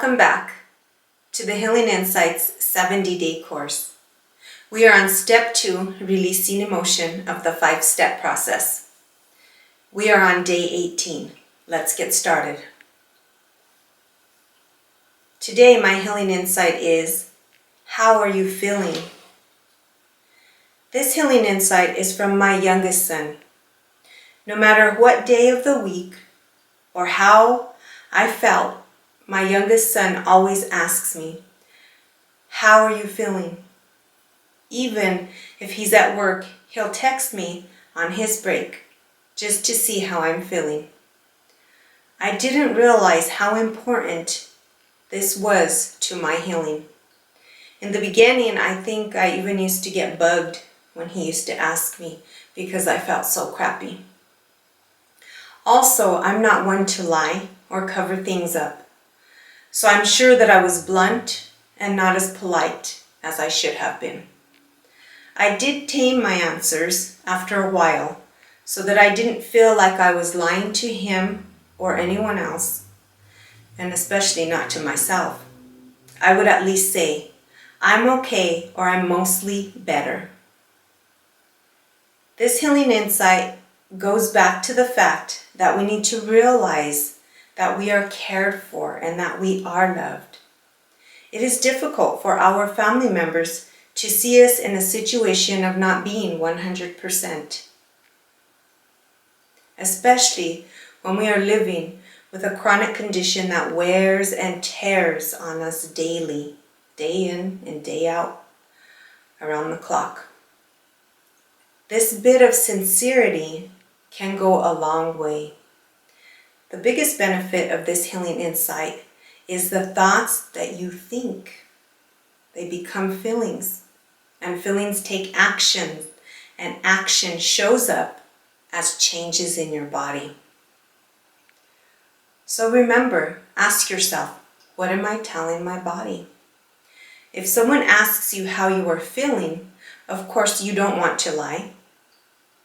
Welcome back to the Healing Insights 70-day course. We are on step 2, releasing emotion of the 5-step process. We are on day 18. Let's get started. Today my healing insight is, how are you feeling? This healing insight is from my youngest son. No matter what day of the week or how I felt, my youngest son always asks me, how are you feeling? Even if he's at work, he'll text me on his break just to see how I'm feeling. I didn't realize how important this was to my healing. In the beginning, I think I even used to get bugged when he used to ask me because I felt so crappy. Also, I'm not one to lie or cover things up. So I'm sure that I was blunt and not as polite as I should have been. I did tame my answers after a while so that I didn't feel like I was lying to him or anyone else, and especially not to myself. I would at least say, I'm okay or I'm mostly better. This healing insight goes back to the fact that we need to realize that we are cared for and that we are loved. It is difficult for our family members to see us in a situation of not being 100%, especially when we are living with a chronic condition that wears and tears on us daily, day in and day out, around the clock. This bit of sincerity can go a long way. The biggest benefit of this healing insight is the thoughts that you think. They become feelings, and feelings take action, and action shows up as changes in your body. So remember, ask yourself, what am I telling my body? If someone asks you how you are feeling, of course you don't want to lie,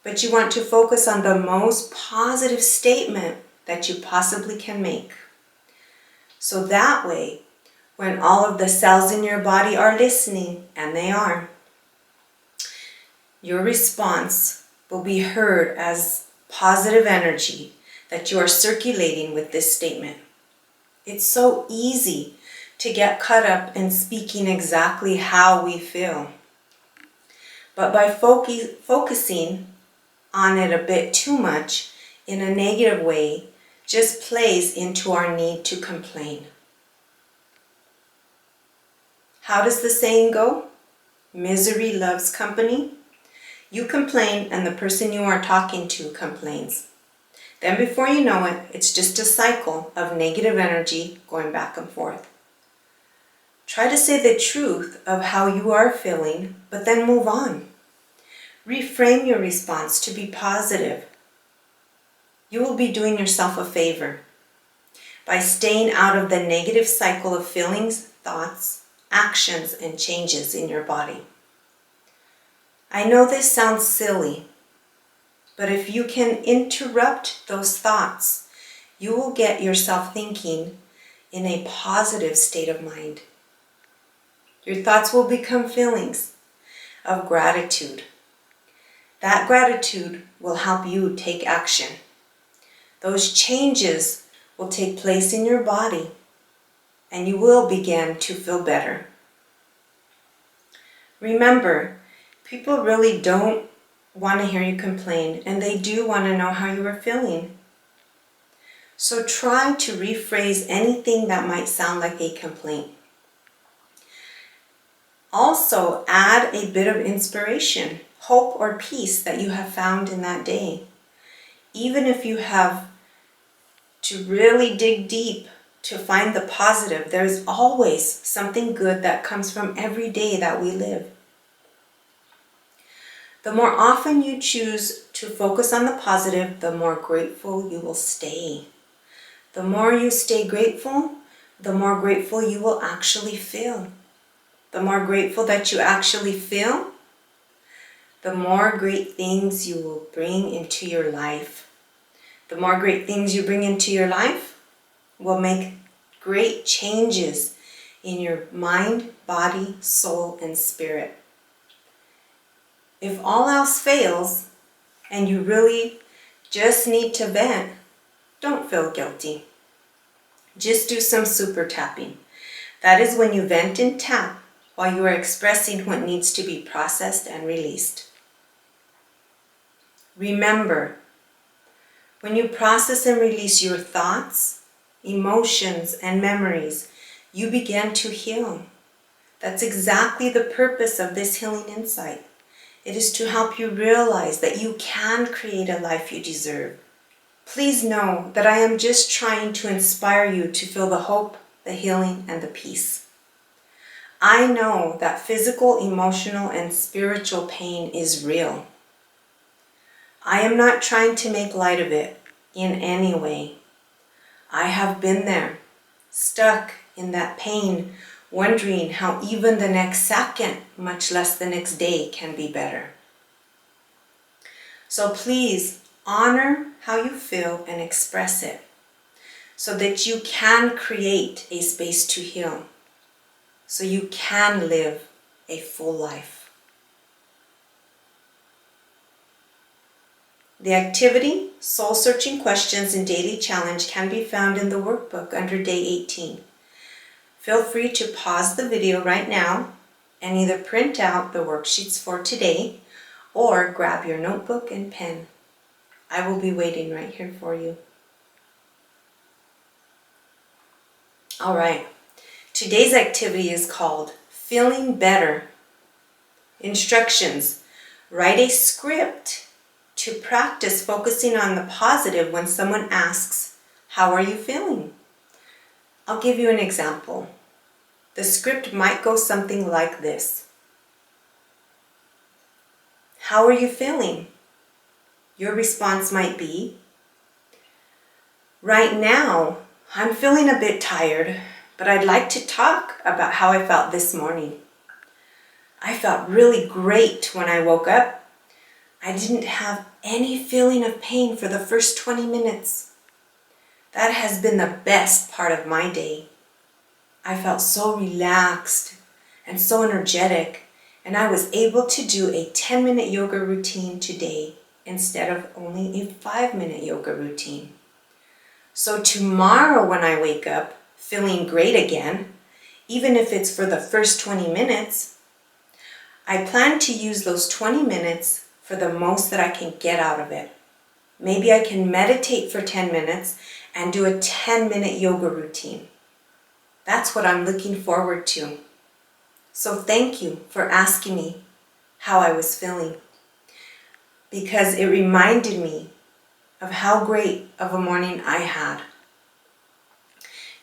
but you want to focus on the most positive statement that you possibly can make. So that way, when all of the cells in your body are listening, and they are, your response will be heard as positive energy that you are circulating with this statement. It's so easy to get caught up in speaking exactly how we feel. But by focusing on it a bit too much in a negative way, just plays into our need to complain. How does the saying go? Misery loves company. You complain and the person you are talking to complains. Then before you know it, it's just a cycle of negative energy going back and forth. Try to say the truth of how you are feeling, but then move on. Reframe your response to be positive. You will be doing yourself a favor by staying out of the negative cycle of feelings, thoughts, actions, and changes in your body. I know this sounds silly, but if you can interrupt those thoughts, you will get yourself thinking in a positive state of mind. Your thoughts will become feelings of gratitude. That gratitude will help you take action. Those changes will take place in your body, and you will begin to feel better. Remember, people really don't want to hear you complain, and they do want to know how you are feeling. So try to rephrase anything that might sound like a complaint. Also, add a bit of inspiration, hope, or peace that you have found in that day. Even if you have to really dig deep to find the positive, there's always something good that comes from every day that we live. The more often you choose to focus on the positive, the more grateful you will stay. The more you stay grateful, the more grateful you will actually feel. The more grateful that you actually feel, the more great things you will bring into your life. The more great things you bring into your life will make great changes in your mind, body, soul, and spirit. If all else fails and you really just need to vent, don't feel guilty. Just do some super tapping. That is when you vent and tap while you are expressing what needs to be processed and released. Remember, when you process and release your thoughts, emotions, and memories, you begin to heal. That's exactly the purpose of this healing insight. It is to help you realize that you can create a life you deserve. Please know that I am just trying to inspire you to feel the hope, the healing, and the peace. I know that physical, emotional, and spiritual pain is real. I am not trying to make light of it in any way. I have been there, stuck in that pain, wondering how even the next second, much less the next day, can be better. So please honor how you feel and express it so that you can create a space to heal, so you can live a full life. The activity, Soul Searching Questions and Daily Challenge can be found in the workbook under Day 18. Feel free to pause the video right now and either print out the worksheets for today or grab your notebook and pen. I will be waiting right here for you. All right, today's activity is called Feeling Better. Instructions: write a script to practice focusing on the positive when someone asks, "How are you feeling?" I'll give you an example. The script might go something like this. "How are you feeling?" Your response might be, "Right now, I'm feeling a bit tired, but I'd like to talk about how I felt this morning. I felt really great when I woke up. I didn't have any feeling of pain for the first 20 minutes. That has been the best part of my day. I felt so relaxed and so energetic, and I was able to do a 10-minute yoga routine today instead of only a 5-minute yoga routine. So tomorrow when I wake up feeling great again, even if it's for the first 20 minutes, I plan to use those 20 minutes for the most that I can get out of it. Maybe I can meditate for 10 minutes and do a 10-minute yoga routine. That's what I'm looking forward to. So thank you for asking me how I was feeling, because it reminded me of how great of a morning I had.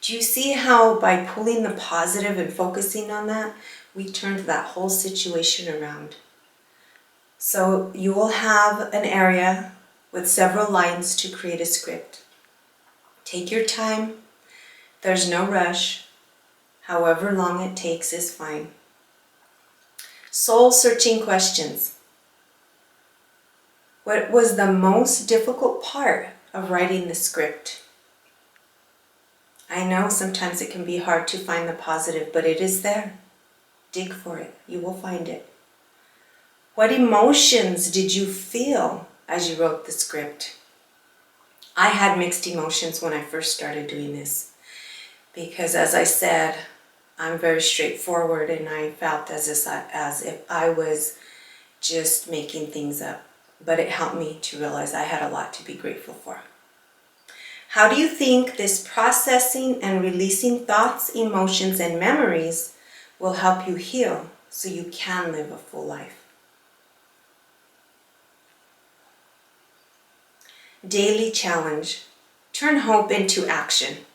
Do you see how by pulling the positive and focusing on that, we turned that whole situation around? So you will have an area with several lines to create a script. Take your time. There's no rush. However long it takes is fine. Soul searching questions. What was the most difficult part of writing the script? I know sometimes it can be hard to find the positive, but it is there. Dig for it. You will find it. What emotions did you feel as you wrote the script? I had mixed emotions when I first started doing this, because as I said, I'm very straightforward, and I felt as if I was just making things up. But it helped me to realize I had a lot to be grateful for. How do you think this processing and releasing thoughts, emotions, and memories will help you heal so you can live a full life? Daily challenge. Turn hope into action.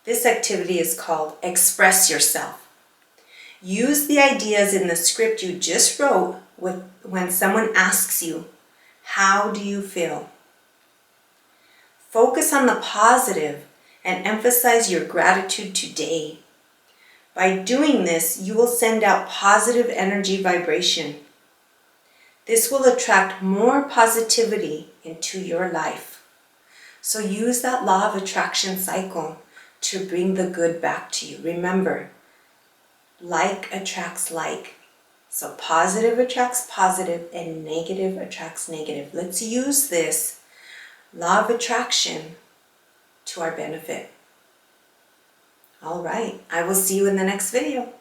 This activity is called Express Yourself. Use the ideas in the script you just wrote when someone asks you, "How do you feel?" Focus on the positive and emphasize your gratitude today. By doing this, you will send out positive energy vibration. This will attract more positivity into your life. So use that law of attraction cycle to bring the good back to you. Remember, like attracts like. So positive attracts positive and negative attracts negative. Let's use this law of attraction to our benefit. All right, I will see you in the next video.